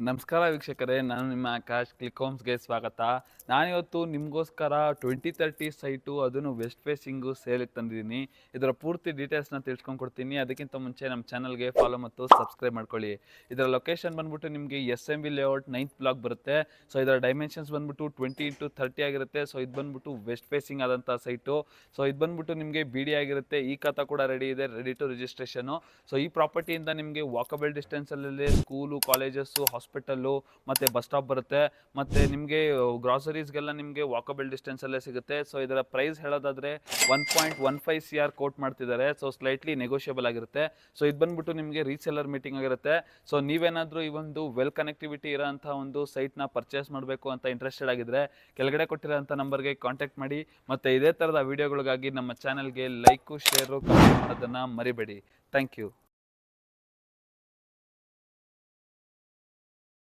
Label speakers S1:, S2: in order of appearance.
S1: ನಮಸ್ಕಾರ ವೀಕ್ಷಕರೇ, ನಾನು ನಿಮ್ಮ ಆಕಾಶ್. ಕ್ಲಿಕ್ ಹೋಮ್ಸ್ಗೆ ಸ್ವಾಗತ. ನಾನಿವತ್ತು ನಿಮಗೋಸ್ಕರ 2030 ಸೈಟು, ಅದನ್ನು ವೆಸ್ಟ್ ಫೇಸಿಂಗು ಸೇಲಿಗೆ ತಂದಿದ್ದೀನಿ. ಇದರ ಪೂರ್ತಿ ಡೀಟೇಲ್ಸ್ನ ತಿಳ್ಸ್ಕೊಂಡು ಕೊಡ್ತೀನಿ. ಅದಕ್ಕಿಂತ ಮುಂಚೆ ನಮ್ಮ ಚಾನಲ್ಗೆ ಫಾಲೋ ಮತ್ತು ಸಬ್ಸ್ಕ್ರೈಬ್ ಮಾಡ್ಕೊಳ್ಳಿ. ಇದರ ಲೊಕೇಶನ್ ಬಂದ್ಬಿಟ್ಟು ನಿಮಗೆ SMB ಲೇಔಟ್ 9th ಬ್ಲಾಕ್ ಬರುತ್ತೆ. ಸೊ ಇದರ ಡೈಮೆನ್ಷನ್ಸ್ ಬಂದ್ಬಿಟ್ಟು 20x30 ಆಗಿರುತ್ತೆ. ಸೊ ಇದು ಬಂದ್ಬಿಟ್ಟು ವೆಸ್ಟ್ ಫೇಸಿಂಗ್ ಆದಂಥ ಸೈಟು. ಸೊ ಇದು ಬಂದ್ಬಿಟ್ಟು ನಿಮಗೆ BD ಆಗಿರುತ್ತೆ. ಈ ಖಾತಾ ಕೂಡ ರೆಡಿ ಇದೆ, ರೆಡಿ ಟು ರಿಜಿಸ್ಟ್ರೇಷನು. ಸೊ ಈ ಪ್ರಾಪರ್ಟಿಯಿಂದ ನಿಮಗೆ ವಾಕಬಲ್ ಡಿಸ್ಟೆನ್ಸಲ್ಲಿ ಸ್ಕೂಲು, ಕಾಲೇಜಸ್ಸು, ಹಾಸ್ಪಿಟಲ್ಲು ಮತ್ತು ಬಸ್ ಸ್ಟಾಪ್ ಬರುತ್ತೆ. ಮತ್ತು ನಿಮಗೆ ಗ್ರಾಸರೀಸ್ಗೆಲ್ಲ ನಿಮಗೆ ವಾಕಬಲ್ ಡಿಸ್ಟೆನ್ಸಲ್ಲೇ ಸಿಗುತ್ತೆ. ಸೊ ಇದರ ಪ್ರೈಸ್ ಹೇಳೋದಾದರೆ 1.15 CR ಕೋಟ್ ಮಾಡ್ತಿದ್ದಾರೆ. ಸೊ ಸ್ಲೈಟ್ಲಿ ನೆಗೋಷಿಯಬಲ್ ಆಗಿರುತ್ತೆ. ಸೊ ಇದು ಬಂದ್ಬಿಟ್ಟು ನಿಮಗೆ ರೀಸೆಲ್ಲರ್ ಮೀಟಿಂಗ್ ಆಗಿರುತ್ತೆ. ಸೊ ನೀವೇನಾದರೂ ಈ ಒಂದು ವೆಲ್ ಕನೆಕ್ಟಿವಿಟಿ ಇರೋಂಥ ಒಂದು ಸೈಟ್ನ ಪರ್ಚೇಸ್ ಮಾಡಬೇಕು ಅಂತ ಇಂಟ್ರೆಸ್ಟೆಡ್ ಆಗಿದ್ದರೆ ಕೆಳಗಡೆ ಕೊಟ್ಟಿರೋಂಥ ನಂಬರ್ಗೆ ಕಾಂಟ್ಯಾಕ್ಟ್ ಮಾಡಿ. ಮತ್ತು ಇದೇ ಥರದ ವೀಡಿಯೋಗಳಿಗಾಗಿ ನಮ್ಮ ಚಾನಲ್ಗೆ ಲೈಕು, ಶೇರು, ಕಮೆಂಟ್ ಮಾಡೋದನ್ನು ಮರಿಬೇಡಿ. Thank you.